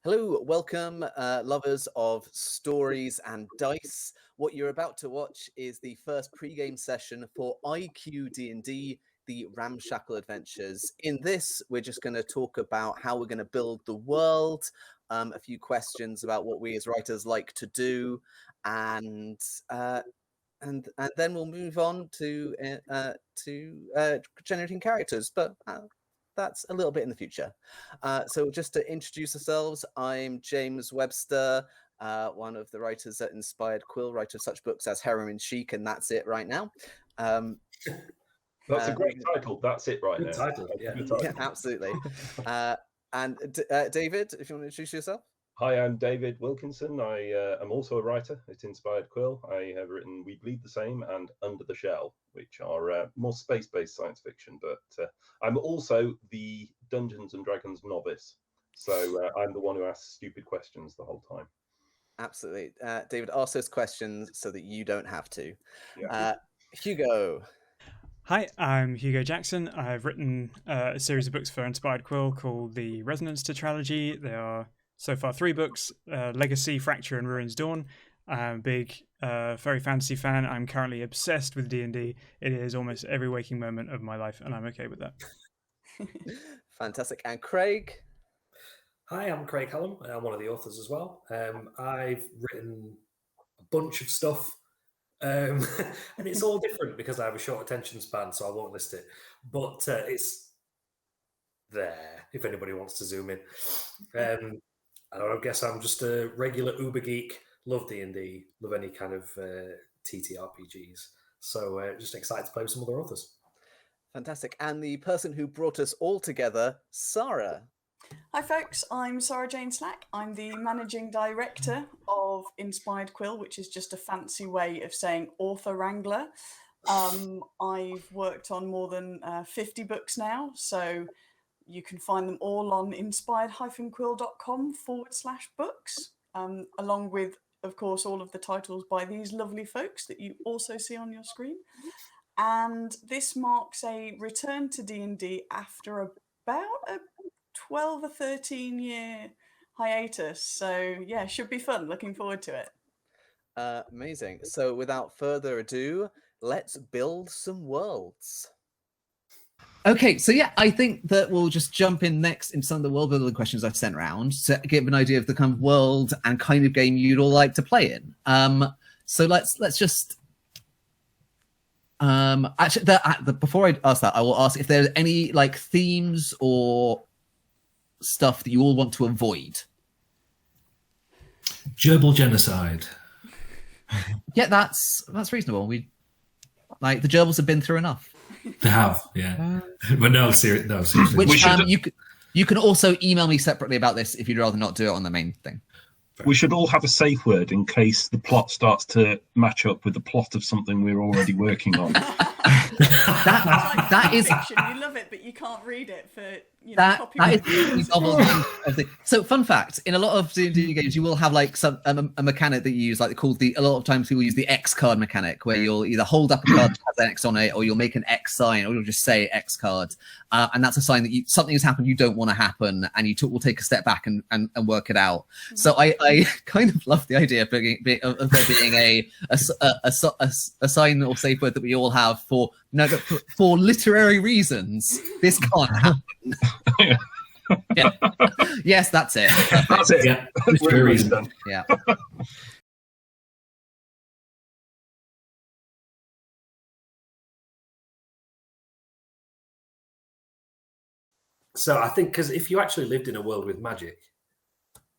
Hello, welcome, lovers of stories and dice. What you're about to watch is the first pre-game session for IQ D&D, the Ramshackle Adventures. In this, we're just going to talk about how we're going to build the world, a few questions about what we as writers like to do, and then we'll move on to generating characters. But that's a little bit in the future. So just to introduce ourselves, I'm James Webster, one of the writers that inspired Quill, writer of such books as Heroin Chic, and that's it right now. That's a great title. That's it right Good now. title, yeah. Yeah, absolutely. And David, if you want to introduce yourself. Hi, I'm David Wilkinson. I am also a writer at Inspired Quill. I have written We Bleed the Same and Under the Shell, which are more space-based science fiction. But I'm also the Dungeons and Dragons novice. So I'm the one who asks stupid questions the whole time. Absolutely. David, ask those questions so that you don't have to. Yeah. Hugo. Hi, I'm Hugo Jackson. I've written a series of books for Inspired Quill called the Resonance Tetralogy. They are so far 3 books, Legacy, Fracture, and Ruin's Dawn. I'm a big fairy fantasy fan. I'm currently obsessed with D&D. It is almost every waking moment of my life, and I'm okay with that. Fantastic. And Craig? Hi, I'm Craig Hallam. I'm one of the authors as well. I've written a bunch of stuff, and it's all different because I have a short attention span, so I won't list it. But it's there if anybody wants to zoom in. I guess I'm just a regular Uber geek. Love D&D. Love any kind of TTRPGs. So just excited to play with some other authors. Fantastic. And the person who brought us all together, Sarah. Hi folks, I'm Sara-Jayne Slack. I'm the managing director of Inspired Quill, which is just a fancy way of saying author wrangler. I've worked on more than 50 books now, so you can find them all on inspired-quill.com/books, along with, of course, all of the titles by these lovely folks that you also see on your screen. And this marks a return to D&D after about a 12 or 13 year hiatus. So yeah, should be fun. Looking forward to it. Amazing. So without further ado, let's build some worlds. Okay, so yeah, I think that we'll just jump in next into some of the world building questions I've sent around to give an idea of the kind of world and kind of game you'd all like to play in. So let's just actually before I ask that, I will ask if there's any like themes or stuff that you all want to avoid. Gerbil genocide. Yeah, that's reasonable. We like the gerbils have been through enough. They have, yeah. But no, seriously. Which you can also email me separately about this if you'd rather not do it on the main thing. We should all have a safe word in case the plot starts to match up with the plot of something we're already working on. that is fiction. You love it, but you can't read it for copyright. So, fun fact: in a lot of D&D games, you will have like a mechanic that you use, like a lot of times people use the X card mechanic, where you'll either hold up a card that has an X on it, or you'll make an X sign, or you'll just say X card, and that's a sign that something has happened you don't want to happen, and you will take a step back and work it out. Mm-hmm. So I kind of love the idea of there being a sign or safe word that we all have for literary reasons. This can't happen. Yeah. Yes, that's it. That's it. Yeah, literary reason. Yeah. So I think because if you actually lived in a world with magic,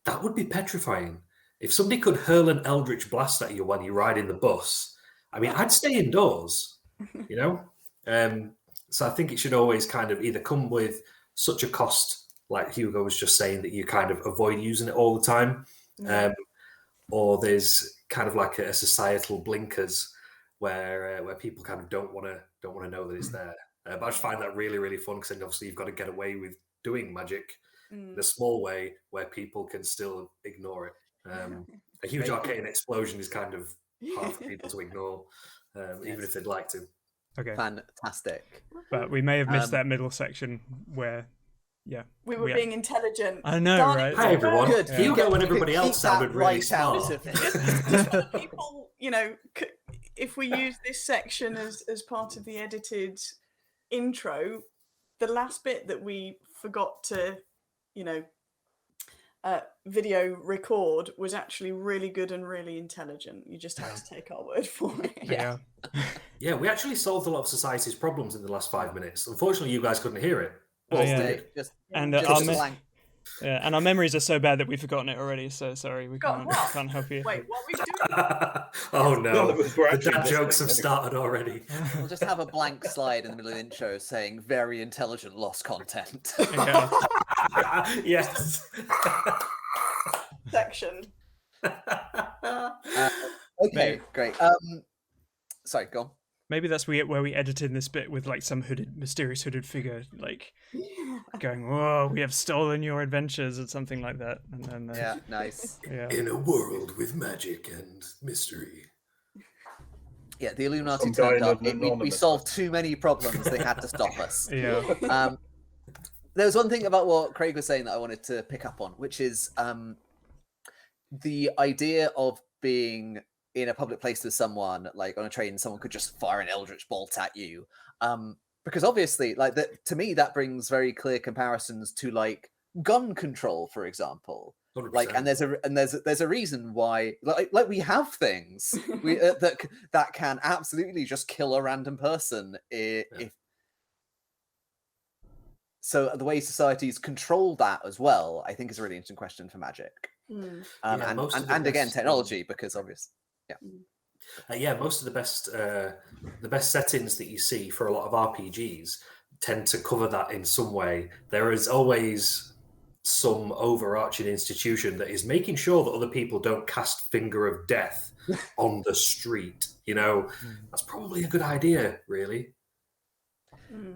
that would be petrifying. If somebody could hurl an eldritch blast at you when you ride in the bus, I mean, I'd stay indoors, you know? So I think it should always kind of either come with such a cost, like Hugo was just saying, that you kind of avoid using it all the time, or there's kind of like a societal blinkers where people kind of don't want to know that it's there. But I just find that really, really fun because then obviously you've got to get away with doing magic in a small way where people can still ignore it. A huge arcane explosion is kind of hard for people to ignore, even if they'd like to. Okay. Fantastic. But we may have missed that middle section where Yeah. We were being intelligent. I know, Darn right? it, Hi everyone. Good. You go when everybody Keep else that sounded really right out smart. of it. Just for people, if we use this section as part of the edited intro, the last bit that we forgot to, video record was actually really good and really intelligent. You just had to take our word for it. Yeah. Yeah, we actually solved a lot of society's problems in the last 5 minutes. Unfortunately, you guys couldn't hear it. Oh, yeah. Dave, just And just our blank. yeah, and our memories are so bad that we've forgotten it already. So sorry, we Forgotten can't help you. Wait, what are we doing? Oh None no, of us were the actually dad jokes have listening started already. We'll just have a blank slide in the middle of the intro saying "very intelligent lost content." Yeah. Yes. Section. Okay, great. Sorry, go on. Maybe that's where we edited this bit with like some mysterious hooded figure, like going, "Whoa, we have stolen your adventures," or something like that. And then Yeah, nice. yeah. In a world with magic and mystery. Yeah, the Illuminati Some guy turned in up. an We anonymous solved too many problems. They had to stop us. Yeah. There was one thing about what Craig was saying that I wanted to pick up on, which is the idea of being in a public place with someone, like on a train, someone could just fire an eldritch bolt at you. Because obviously, like that, to me, that brings very clear comparisons to like gun control, for example. 100%. Like, and there's a reason why, like we have things that can absolutely just kill a random person if. So the way societies control that as well, I think, is a really interesting question for magic. And again, technology, because obviously, most of the best settings that you see for a lot of RPGs tend to cover that in some way. There is always some overarching institution that is making sure that other people don't cast Finger of Death on the street. That's probably a good idea, really.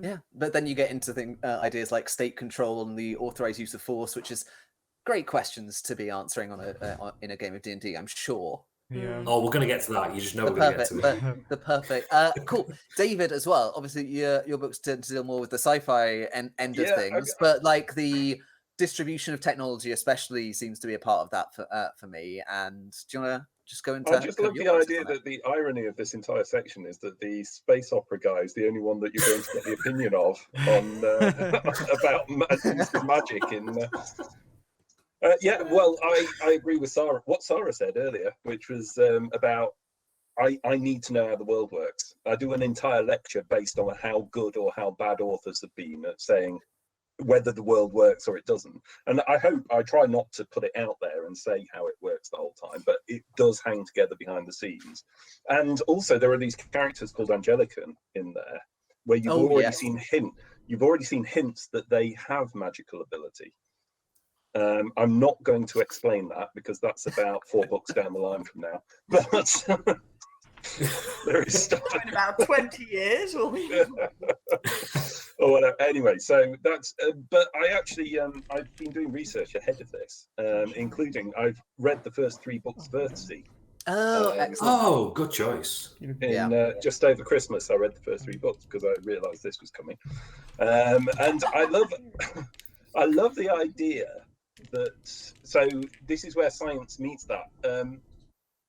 Yeah, but then you get into ideas like state control and the authorized use of force, which is great questions to be answering in a game of D&D, I'm sure. Yeah. Oh, we're going to get to that. You just know we're going to get to it. The perfect. Cool. David, as well. Obviously, your books tend to deal more with the sci-fi end of things, but like the distribution of technology, especially, seems to be a part of that for me. And do you want to just go into? I just love the idea that the irony of this entire section is that the space opera guy is the only one that you're going to get the opinion of on about magic in. Well, I agree with what Sarah said earlier, which was about I need to know how the world works. I do an entire lecture based on how good or how bad authors have been at saying whether the world works or it doesn't. And I try not to put it out there and say how it works the whole time, but it does hang together behind the scenes. And also there are these characters called Angelican in there, where you've already seen hints that they have magical ability. I'm not going to explain that because that's about 4 books down the line from now. But there is stuff in about 20 years. We'll be. Or whatever. Anyway, so that's. But I actually, I've been doing research ahead of this, including I've read the first 3 books of Earthsea. Oh, excellent. Oh, good choice. Just over Christmas, I read the first 3 books because I realised this was coming, and I love the idea that. So this is where science meets that.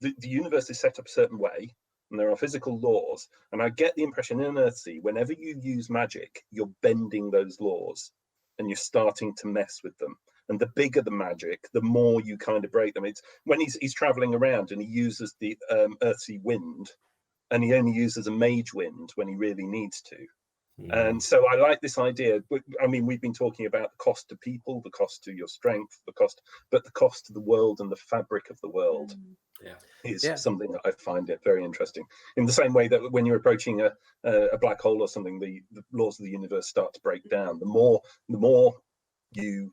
The universe is set up a certain way, and there are physical laws. And I get the impression in Earthsea, whenever you use magic, you're bending those laws, and you're starting to mess with them. And the bigger the magic, the more you kind of break them. It's when he's traveling around and he uses the Earthsea wind, and he only uses a mage wind when he really needs to. And so I like this idea. I mean, we've been talking about the cost to people, the cost to your strength, but the cost to the world and the fabric of the world is something that I find it very interesting. In the same way that when you're approaching a black hole or something, the laws of the universe start to break down. The more you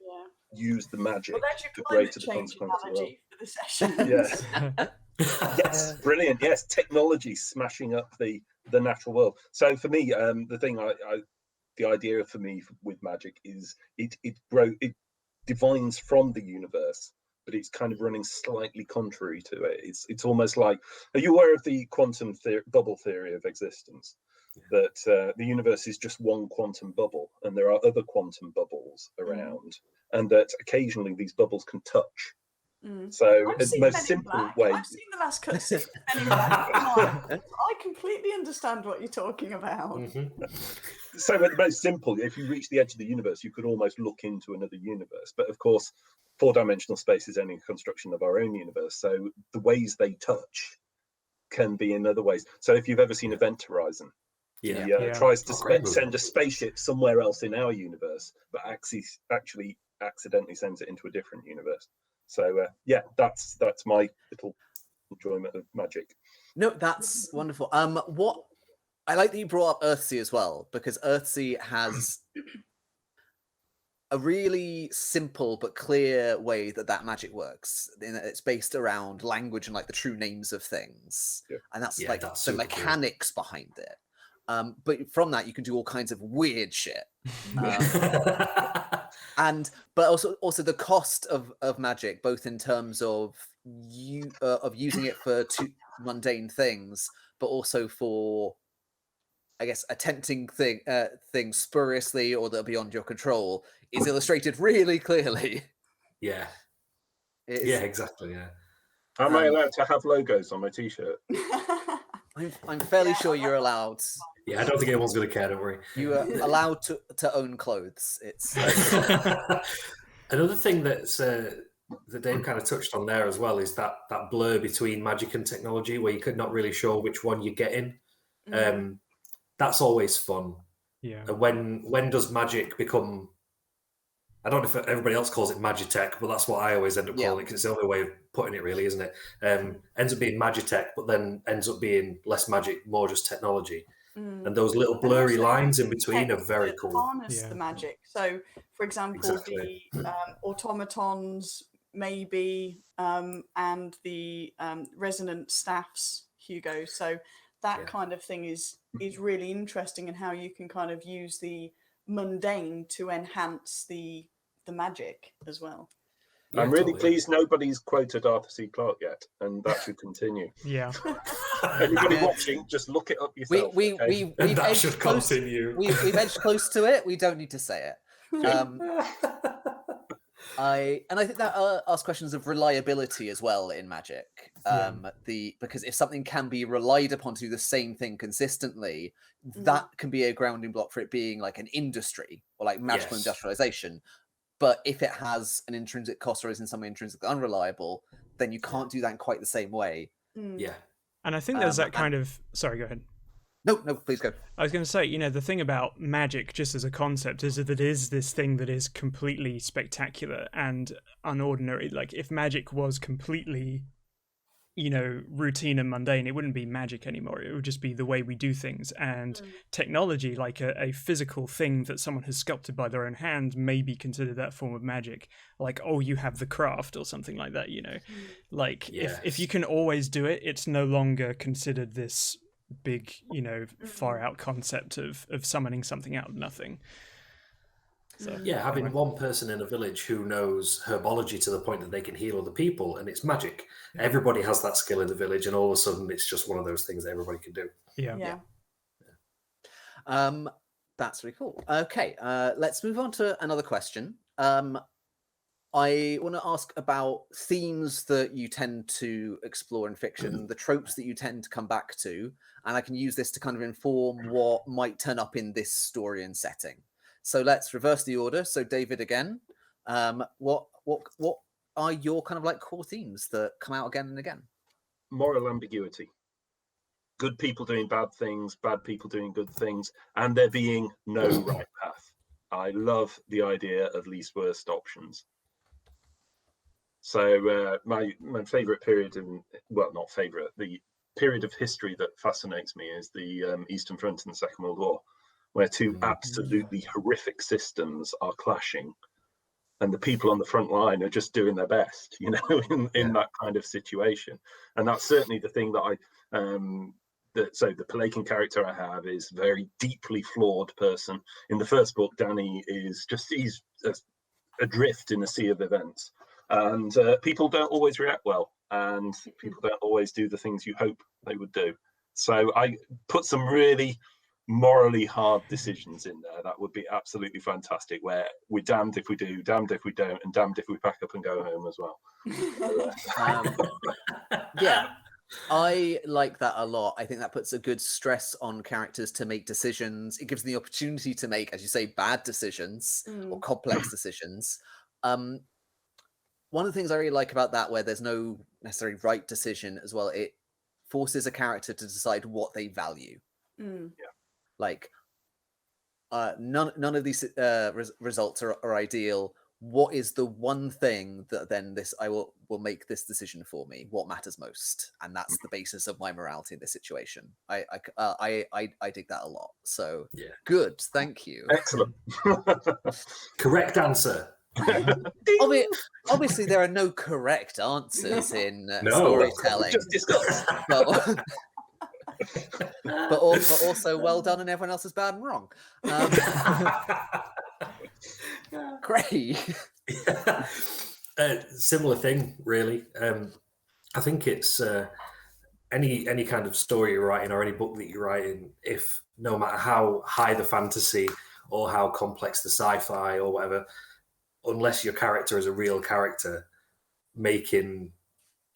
use the magic, the greater the consequence of the world. For the session. Yes, brilliant. Yes, technology smashing up the natural world. So for me, the idea for me with magic is it divines from the universe, but it's kind of running slightly contrary to it. It's almost like, are you aware of the quantum bubble theory of existence? that the universe is just one quantum bubble, and there are other quantum bubbles around, and that occasionally these bubbles can touch. So I've the seen most Men in simple Black. way. I've seen the last cutscene. Men in Black. I completely understand what you're talking about. So at the most simple, if you reach the edge of the universe, you could almost look into another universe. But of course, 4-dimensional space is only a construction of our own universe. So the ways they touch can be in other ways. So if you've ever seen Event Horizon, he tries to send a spaceship somewhere else in our universe, but actually accidentally sends it into a different universe. So yeah, that's my little enjoyment of magic. No, that's wonderful. What I like that you brought up Earthsea as well, because Earthsea has a really simple but clear way that magic works. In that it's based around language and like the true names of things, and that's like the mechanics behind it. But from that, you can do all kinds of weird shit. But also the cost of magic, both in terms of using it for mundane things, but also for, I guess, attempting things spuriously or that are beyond your control, is illustrated really clearly. Yeah, exactly. Yeah. Am I allowed to have logos on my T-shirt? I'm fairly sure you're allowed. Yeah, I don't think anyone's going to care. Don't worry. You are allowed to own clothes. It's another thing that Dave kind of touched on there as well is that blur between magic and technology, where you're not really sure which one you're getting. That's always fun. Yeah. And when does magic become? I don't know if everybody else calls it magitech, but that's what I always end up calling it, because it's the only way of putting it, really, isn't it? Ends up being magitech, but then ends up being less magic, more just technology. And those little blurry lines in between are very cool. Harness the magic. So, for example, the automatons, maybe, and the resonant staffs, Hugo. So that kind of thing is really interesting, in how you can kind of use the mundane to enhance the magic as well. Yeah, I'm really pleased nobody's quoted Arthur C. Clarke yet, and that should continue. Yeah. Anybody watching, just look it up yourself. We've that should continue. We've edged close to it. We don't need to say it. I think that asks questions of reliability as well in magic. Because if something can be relied upon to do the same thing consistently, that can be a grounding block for it being like an industry or like magical industrialization. But if it has an intrinsic cost or is in some way intrinsically unreliable, then you can't do that in quite the same way. Yeah. And I think there's that kind of... Sorry, go ahead. No, please go. I was going to say, the thing about magic, just as a concept, is that it is this thing that is completely spectacular and unordinary. Like, if magic was completely, routine and mundane, it wouldn't be magic anymore. It would just be the way we do things. And technology, like a physical thing that someone has sculpted by their own hand, may be considered that form of magic. Like, oh, you have the craft or something like that, Like, if you can always do it, it's no longer considered this big, far out concept of summoning something out of nothing. So having one person in a village who knows herbology to the point that they can heal other people, and it's magic. Everybody has that skill in the village, and all of a sudden it's just one of those things that everybody can do. That's really cool. Okay, let's move on to another question. I want to ask about themes that you tend to explore in fiction, the tropes that you tend to come back to, and I can use this to kind of inform what might turn up in this story and setting. So let's reverse the order. So David, again, what are your kind of like core themes that come out again and again? Moral ambiguity. Good people doing bad things, bad people doing good things, and there being no right path. I love the idea of least worst options. So my favourite period, not favourite, the period of history that fascinates me is the Eastern Front and the Second World War, where two absolutely horrific systems are clashing, and the people on the front line are just doing their best, in that kind of situation. And that's certainly the thing that so the Pelakin character I have is a very deeply flawed person. In the first book, Danny is he's adrift in a sea of events. And people don't always react well, and people don't always do the things you hope they would do. So I put some really morally hard decisions in there, that would be absolutely fantastic, where we're damned if we do, damned if we don't, and damned if we pack up and go home as well. Yeah, I like that a lot. I think that puts a good stress on characters to make decisions. It gives them the opportunity to make, as you say, bad decisions or complex decisions. One of the things I really like about that, where there's no necessarily right decision as well, it forces a character to decide what they value. Like, none of these results are ideal. What is the one thing that then I will make this decision for me? What matters most? And that's the basis of my morality in this situation. I dig that a lot. So Yeah. Good, thank you. Excellent. Correct answer. Obviously, there are no correct answers in No. storytelling. Just discuss. But also well done, and everyone else is bad and wrong. Great. Similar thing, really. I think it's any kind of story you're writing or any book that you're writing, if no matter how high the fantasy or how complex the sci-fi or whatever, unless your character is a real character making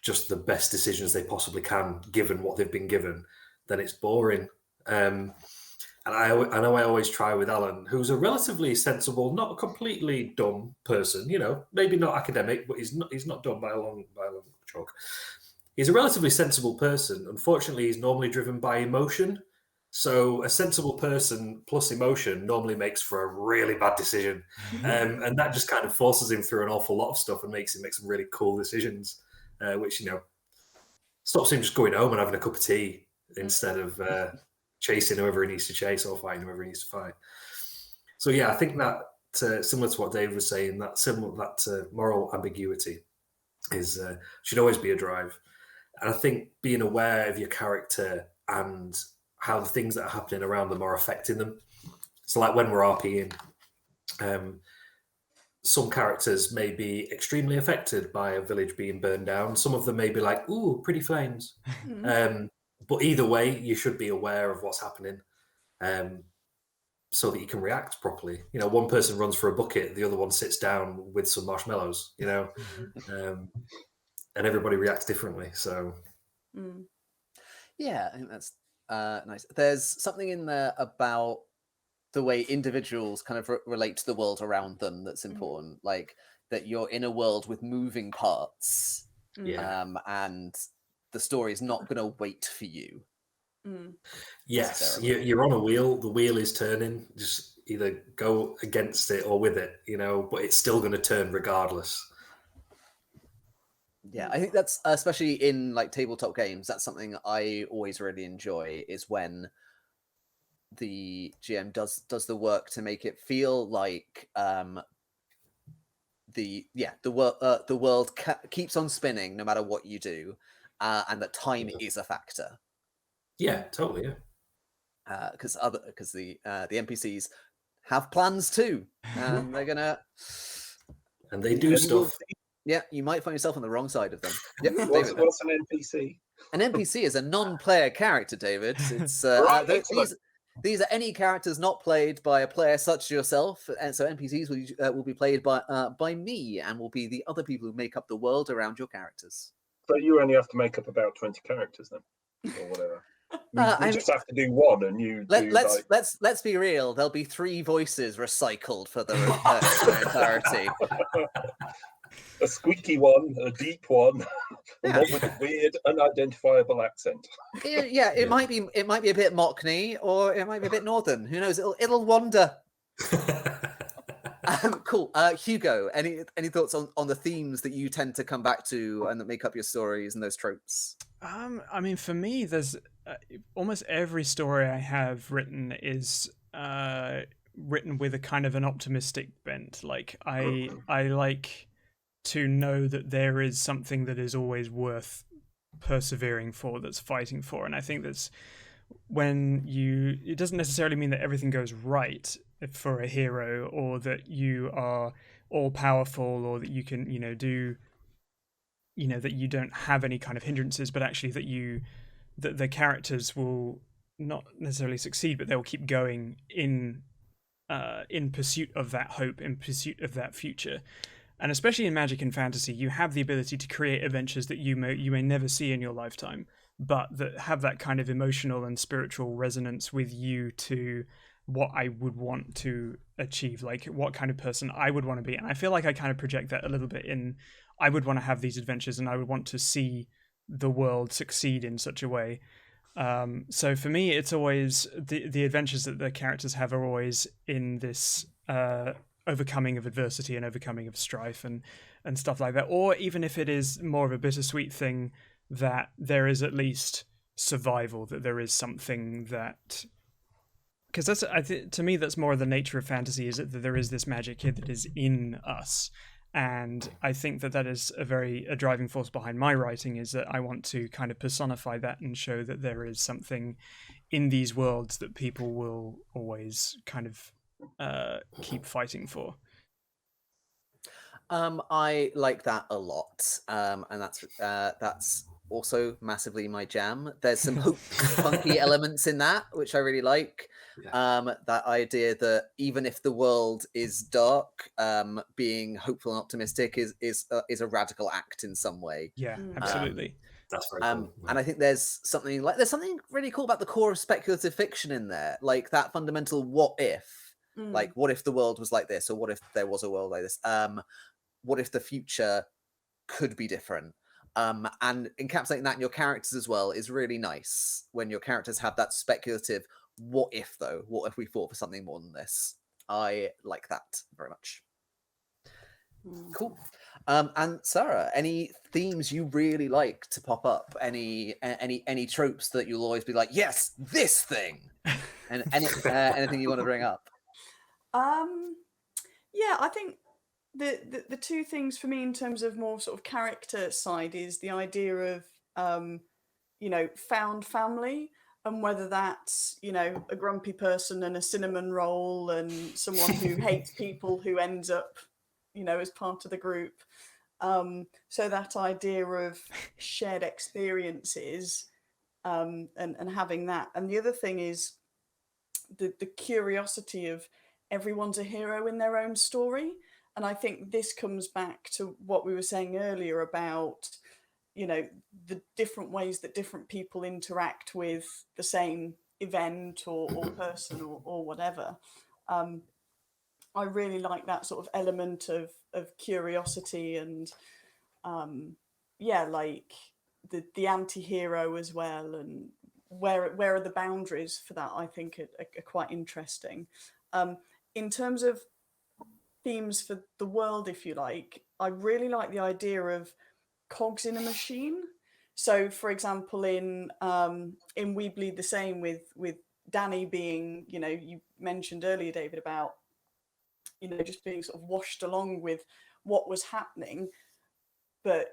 just the best decisions they possibly can given what they've been given, then it's boring. And I know I always try with Alan, who's a relatively sensible, not a completely dumb person, maybe not academic, but he's not dumb by a long chalk. He's a relatively sensible person. Unfortunately, he's normally driven by emotion. So a sensible person plus emotion normally makes for a really bad decision. And that just kind of forces him through an awful lot of stuff and makes him make some really cool decisions, which, stops him just going home and having a cup of tea instead of chasing whoever he needs to chase or fighting whoever he needs to fight. So yeah, I think that similar to what David was saying, that moral ambiguity should always be a drive. And I think being aware of your character and how the things that are happening around them are affecting them. So like when we're RPing, some characters may be extremely affected by a village being burned down. Some of them may be like, ooh, pretty flames. But either way, you should be aware of what's happening so that you can react properly. One person runs for a bucket, the other one sits down with some marshmallows, and everybody reacts differently. So, yeah, I think that's nice. There's something in there about the way individuals kind of relate to the world around them that's important, like that you're in a world with moving parts, and the story is not going to wait for you. Yes, you're on a wheel. The wheel is turning. Just either go against it or with it, but it's still going to turn regardless. Yeah, I think that's, especially in like tabletop games, that's something I always really enjoy, is when the GM does the work to make it feel like the world keeps on spinning no matter what you do, and that time is a factor. Yeah, totally. Yeah. Because the NPCs have plans too, and they're gonna and they do stuff. Yeah, you might find yourself on the wrong side of them. Yep, What's an NPC? An NPC is a non-player character, David. It's these are any characters not played by a player such as yourself, and so NPCs will be played by me, and will be the other people who make up the world around your characters. So you only have to make up about 20 characters then, or whatever. You just have to do one, and let's be real. There'll be 3 voices recycled for the entirety. A squeaky one, a deep one, and one with a weird, unidentifiable accent. Yeah, it might be a bit Mockney, or it might be a bit Northern. Who knows? It'll wander. Cool. Hugo, any thoughts on the themes that you tend to come back to and that make up your stories and those tropes? I mean, for me, there's almost every story I have written is written with a kind of an optimistic bent. Like I like to know that there is something that is always worth persevering for, that's fighting for. And I think that's it doesn't necessarily mean that everything goes right for a hero, or that you are all powerful, or that you can, do, that you don't have any kind of hindrances, but actually that the characters will not necessarily succeed, but they'll keep going in pursuit of that hope, in pursuit of that future. And especially in magic and fantasy, you have the ability to create adventures that you may never see in your lifetime, but that have that kind of emotional and spiritual resonance with you to what I would want to achieve, like what kind of person I would want to be. And I feel like I kind of project that a little bit in, I would want to have these adventures and I would want to see the world succeed in such a way. So for me, it's always the adventures that the characters have are always in this overcoming of adversity and overcoming of strife and stuff like that. Or even if it is more of a bittersweet thing, that there is at least survival, that there is something that... Because to me, that's more of the nature of fantasy, is that there is this magic here that is in us. And I think that is a driving force behind my writing, is that I want to kind of personify that and show that there is something in these worlds that people will always kind of keep fighting for. I like that a lot, and that's also massively my jam. There's some funky elements in that which I really like. Yeah. That idea that even if the world is dark, being hopeful and optimistic is a radical act in some way. Yeah, absolutely. That's very cool. And I think there's something really cool about the core of speculative fiction in there, like that fundamental what if, like what if the world was like this, or what if there was a world like this? What if the future could be different? And encapsulating that in your characters as well is really nice, when your characters have that speculative what if, though? What if we fought for something more than this? I like that very much. Cool. And Sarah, any themes you really like to pop up? Any tropes that you'll always be like, yes, this thing? And anything you want to bring up? Yeah, I think the two things for me in terms of more sort of character side is the idea of found family, and whether that's a grumpy person and a cinnamon roll and someone who hates people who ends up as part of the group. So that idea of shared experiences and having that. And the other thing is the curiosity of everyone's a hero in their own story. And I think this comes back to what we were saying earlier about, the different ways that different people interact with the same event or person or whatever. I really like that sort of element of curiosity and, like the anti-hero as well. And where are the boundaries for that, I think are quite interesting. In terms of themes for the world, if you like, I really like the idea of cogs in a machine. So, for example, in We Bleed the Same, with Danny being, you mentioned earlier, David, about just being sort of washed along with what was happening, but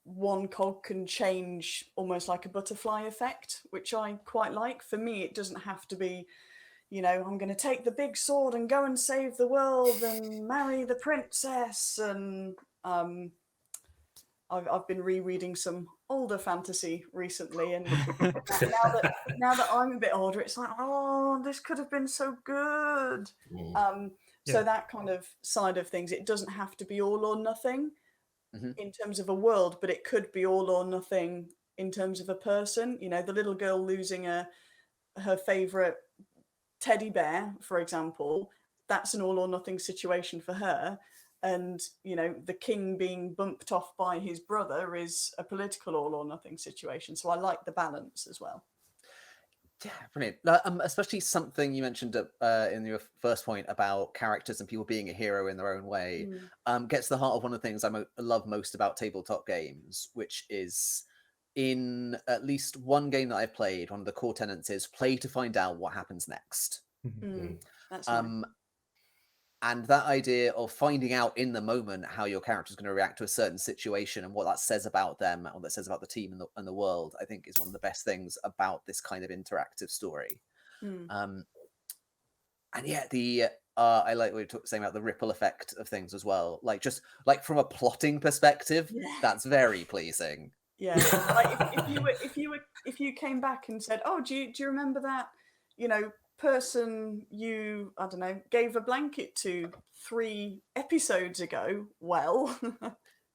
one cog can change almost like a butterfly effect, which I quite like. For me, it doesn't have to be, I'm going to take the big sword and go and save the world and marry the princess. And I've been rereading some older fantasy recently, and now that I'm a bit older, it's like, oh, this could have been so good. So that kind of side of things, it doesn't have to be all or nothing in terms of a world, but it could be all or nothing in terms of a person. The little girl losing her favorite teddy bear, for example, that's an all or nothing situation for her. And, the king being bumped off by his brother is a political all or nothing situation. So I like the balance as well. Yeah, brilliant. Especially something you mentioned in your first point about characters and people being a hero in their own way, gets to the heart of one of the things I love most about tabletop games, which is, in at least one game that I've played, one of the core tenets is play to find out what happens next. That's nice. And that idea of finding out in the moment how your character is going to react to a certain situation and what that says about them, and what that says about the team and the world, I think is one of the best things about this kind of interactive story. And yeah, I like what you're saying about the ripple effect of things as well. Like, just like from a plotting perspective, that's very pleasing. Yeah, like if you came back and said, "Oh, do you remember that, person you, I don't know, gave a blanket to 3 episodes ago?" Well,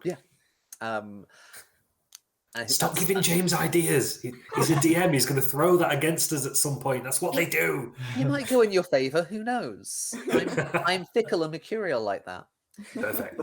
yeah. And I think Stop giving James ideas. He's a DM. He's going to throw that against us at some point. That's what they do. You might go in your favour. Who knows? I'm fickle and mercurial like that. Perfect.